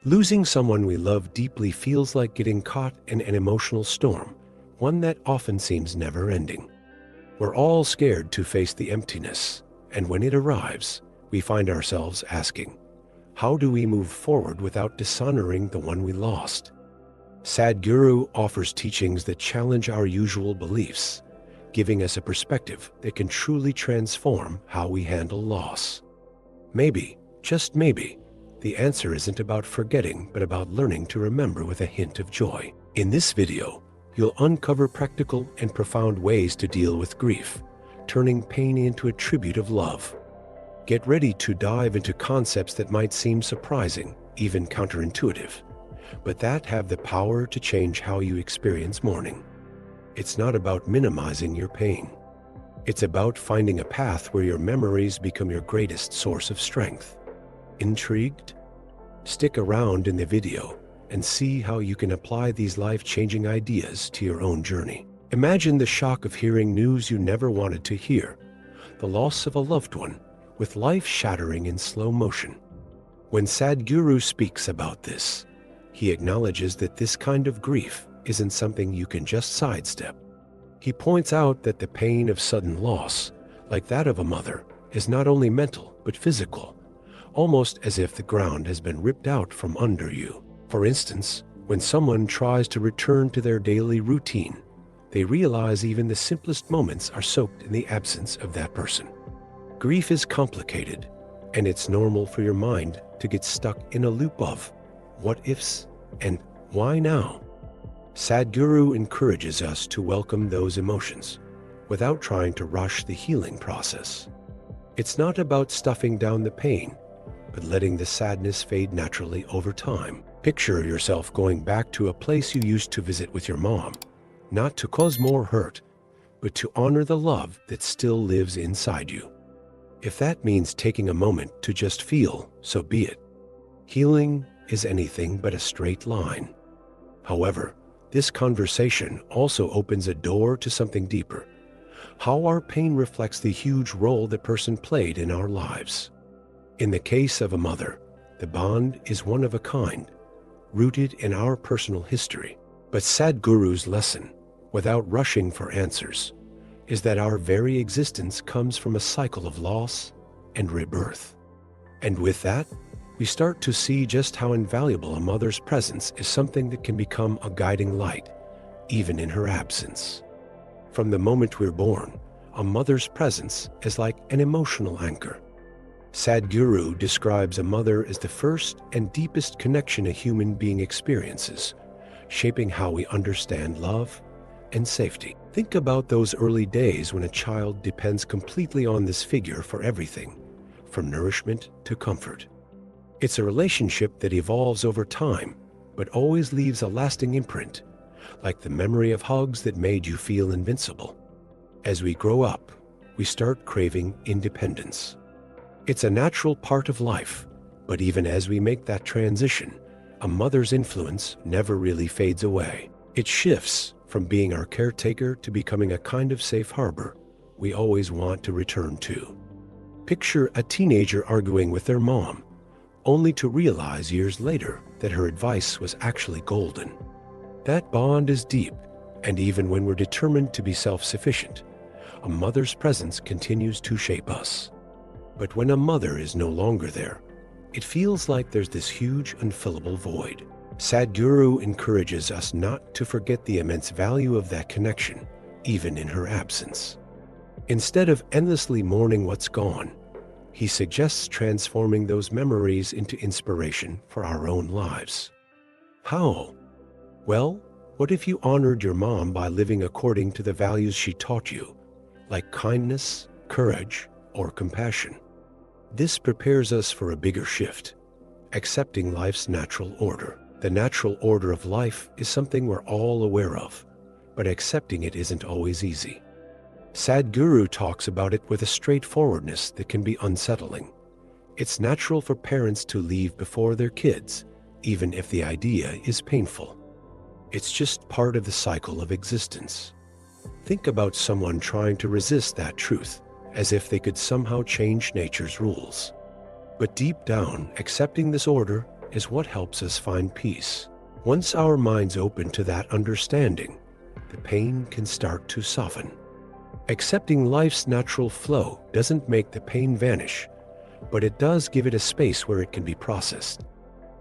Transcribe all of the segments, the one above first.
Losing someone we love deeply feels like getting caught in an emotional storm, one that often seems never-ending. We're all scared to face the emptiness, and when it arrives, we find ourselves asking, how do we move forward without dishonoring the one we lost? Sadhguru offers teachings that challenge our usual beliefs, giving us a perspective that can truly transform how we handle loss. Maybe, just maybe, the answer isn't about forgetting, but about learning to remember with a hint of joy. In this video, you'll uncover practical and profound ways to deal with grief, turning pain into a tribute of love. Get ready to dive into concepts that might seem surprising, even counterintuitive, but that have the power to change how you experience mourning. It's not about minimizing your pain. It's about finding a path where your memories become your greatest source of strength. Intrigued? Stick around in the video and see how you can apply these life-changing ideas to your own journey. Imagine the shock of hearing news you never wanted to hear, the loss of a loved one, with life shattering in slow motion. When Sadhguru speaks about this, he acknowledges that this kind of grief isn't something you can just sidestep. He points out that the pain of sudden loss, like that of a mother, is not only mental but physical, almost as if the ground has been ripped out from under you. For instance, when someone tries to return to their daily routine, they realize even the simplest moments are soaked in the absence of that person. Grief is complicated, and it's normal for your mind to get stuck in a loop of what ifs and why now. Sadhguru encourages us to welcome those emotions without trying to rush the healing process. It's not about stuffing down the pain, but letting the sadness fade naturally over time. Picture yourself going back to a place you used to visit with your mom, not to cause more hurt, but to honor the love that still lives inside you. If that means taking a moment to just feel, so be it. Healing is anything but a straight line. However, this conversation also opens a door to something deeper: how our pain reflects the huge role the person played in our lives. In the case of a mother, the bond is one of a kind, rooted in our personal history. But Sadhguru's lesson, without rushing for answers, is that our very existence comes from a cycle of loss and rebirth. And with that, we start to see just how invaluable a mother's presence is, something that can become a guiding light, even in her absence. From the moment we're born, a mother's presence is like an emotional anchor. Sadhguru describes a mother as the first and deepest connection a human being experiences, shaping how we understand love and safety. Think about those early days when a child depends completely on this figure for everything, from nourishment to comfort. It's a relationship that evolves over time, but always leaves a lasting imprint, like the memory of hugs that made you feel invincible. As we grow up, we start craving independence. It's a natural part of life, but even as we make that transition, a mother's influence never really fades away. It shifts from being our caretaker to becoming a kind of safe harbor we always want to return to. Picture a teenager arguing with their mom, only to realize years later that her advice was actually golden. That bond is deep, and even when we're determined to be self-sufficient, a mother's presence continues to shape us. But when a mother is no longer there, it feels like there's this huge, unfillable void. Sadhguru encourages us not to forget the immense value of that connection, even in her absence. Instead of endlessly mourning what's gone, he suggests transforming those memories into inspiration for our own lives. How? Well, what if you honored your mom by living according to the values she taught you, like kindness, courage, or compassion? This prepares us for a bigger shift, accepting life's natural order. The natural order of life is something we're all aware of, but accepting it isn't always easy. Sadhguru talks about it with a straightforwardness that can be unsettling. It's natural for parents to leave before their kids, even if the idea is painful. It's just part of the cycle of existence. Think about someone trying to resist that truth, as if they could somehow change nature's rules. But deep down, accepting this order is what helps us find peace. Once our minds open to that understanding, the pain can start to soften. Accepting life's natural flow doesn't make the pain vanish, but it does give it a space where it can be processed.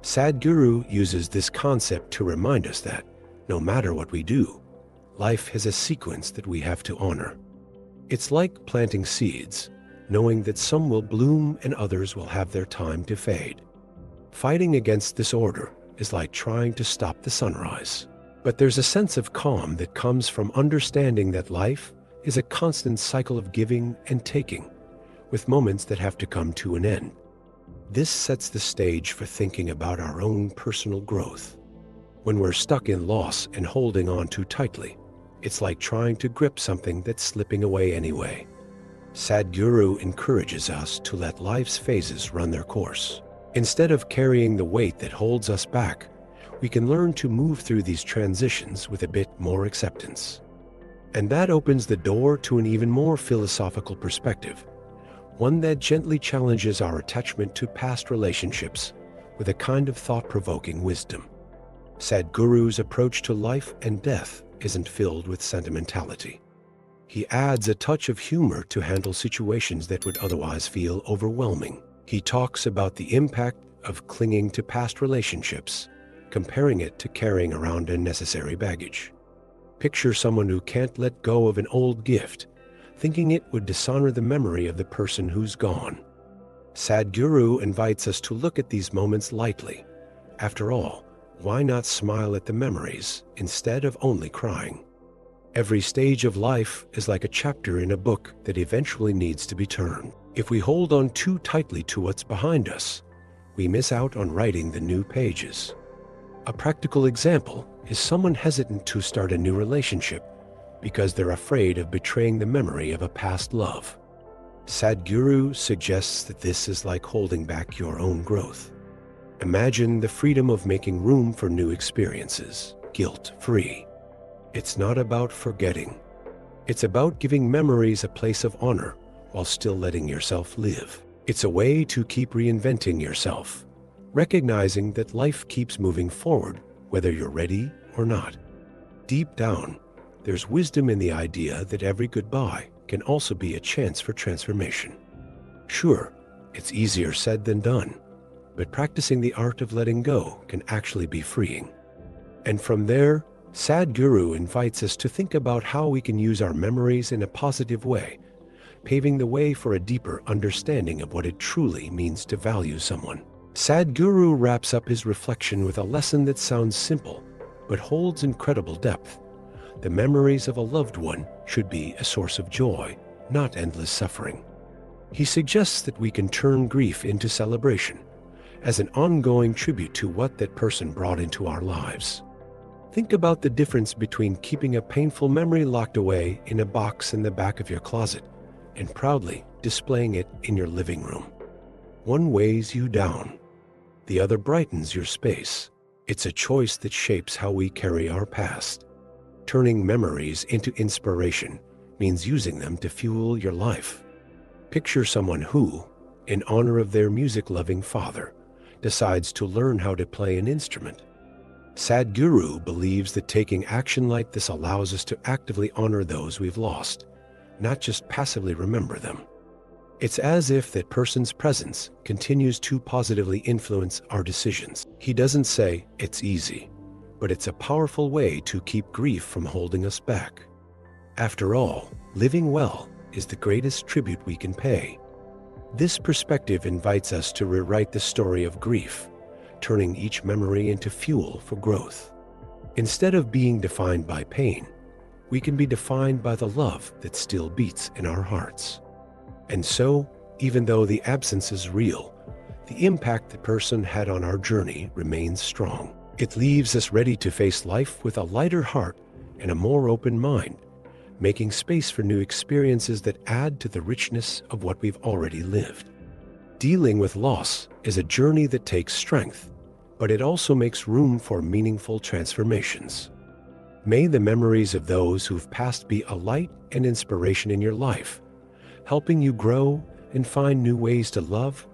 Sadhguru uses this concept to remind us that, no matter what we do, life has a sequence that we have to honor. It's like planting seeds, knowing that some will bloom and others will have their time to fade. Fighting against this order is like trying to stop the sunrise. But there's a sense of calm that comes from understanding that life is a constant cycle of giving and taking, with moments that have to come to an end. This sets the stage for thinking about our own personal growth. When we're stuck in loss and holding on too tightly, it's like trying to grip something that's slipping away anyway. Sadhguru encourages us to let life's phases run their course. Instead of carrying the weight that holds us back, we can learn to move through these transitions with a bit more acceptance. And that opens the door to an even more philosophical perspective, one that gently challenges our attachment to past relationships with a kind of thought-provoking wisdom. Sadhguru's approach to life and death isn't filled with sentimentality. He adds a touch of humor to handle situations that would otherwise feel overwhelming. He talks about the impact of clinging to past relationships, comparing it to carrying around unnecessary baggage. Picture someone who can't let go of an old gift, thinking it would dishonor the memory of the person who's gone. Sadhguru invites us to look at these moments lightly. After all, why not smile at the memories instead of only crying? Every stage of life is like a chapter in a book that eventually needs to be turned. If we hold on too tightly to what's behind us, we miss out on writing the new pages. A practical example is someone hesitant to start a new relationship because they're afraid of betraying the memory of a past love. Sadhguru suggests that this is like holding back your own growth. Imagine the freedom of making room for new experiences, guilt-free. It's not about forgetting. It's about giving memories a place of honor while still letting yourself live. It's a way to keep reinventing yourself, recognizing that life keeps moving forward whether you're ready or not. Deep down, there's wisdom in the idea that every goodbye can also be a chance for transformation. Sure, it's easier said than done, but practicing the art of letting go can actually be freeing. And from there, Sadhguru invites us to think about how we can use our memories in a positive way, paving the way for a deeper understanding of what it truly means to value someone. Sadhguru wraps up his reflection with a lesson that sounds simple, but holds incredible depth. The memories of a loved one should be a source of joy, not endless suffering. He suggests that we can turn grief into celebration, as an ongoing tribute to what that person brought into our lives. Think about the difference between keeping a painful memory locked away in a box in the back of your closet and proudly displaying it in your living room. One weighs you down, the other brightens your space. It's a choice that shapes how we carry our past. Turning memories into inspiration means using them to fuel your life. Picture someone who, in honor of their music-loving father, decides to learn how to play an instrument. Sadhguru believes that taking action like this allows us to actively honor those we've lost, not just passively remember them. It's as if that person's presence continues to positively influence our decisions. He doesn't say it's easy, but it's a powerful way to keep grief from holding us back. After all, living well is the greatest tribute we can pay. This perspective invites us to rewrite the story of grief, turning each memory into fuel for growth. Instead of being defined by pain, we can be defined by the love that still beats in our hearts. And so, even though the absence is real, the impact the person had on our journey remains strong. It leaves us ready to face life with a lighter heart and a more open mind, making space for new experiences that add to the richness of what we've already lived. Dealing with loss is a journey that takes strength, but it also makes room for meaningful transformations. May the memories of those who've passed be a light and inspiration in your life, helping you grow and find new ways to love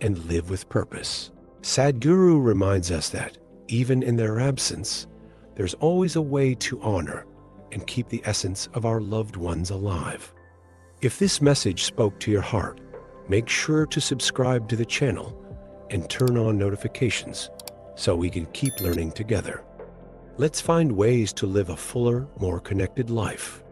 and live with purpose. Sadhguru reminds us that, even in their absence, there's always a way to honor and keep the essence of our loved ones alive. If this message spoke to your heart, make sure to subscribe to the channel and turn on notifications so we can keep learning together. Let's find ways to live a fuller, more connected life.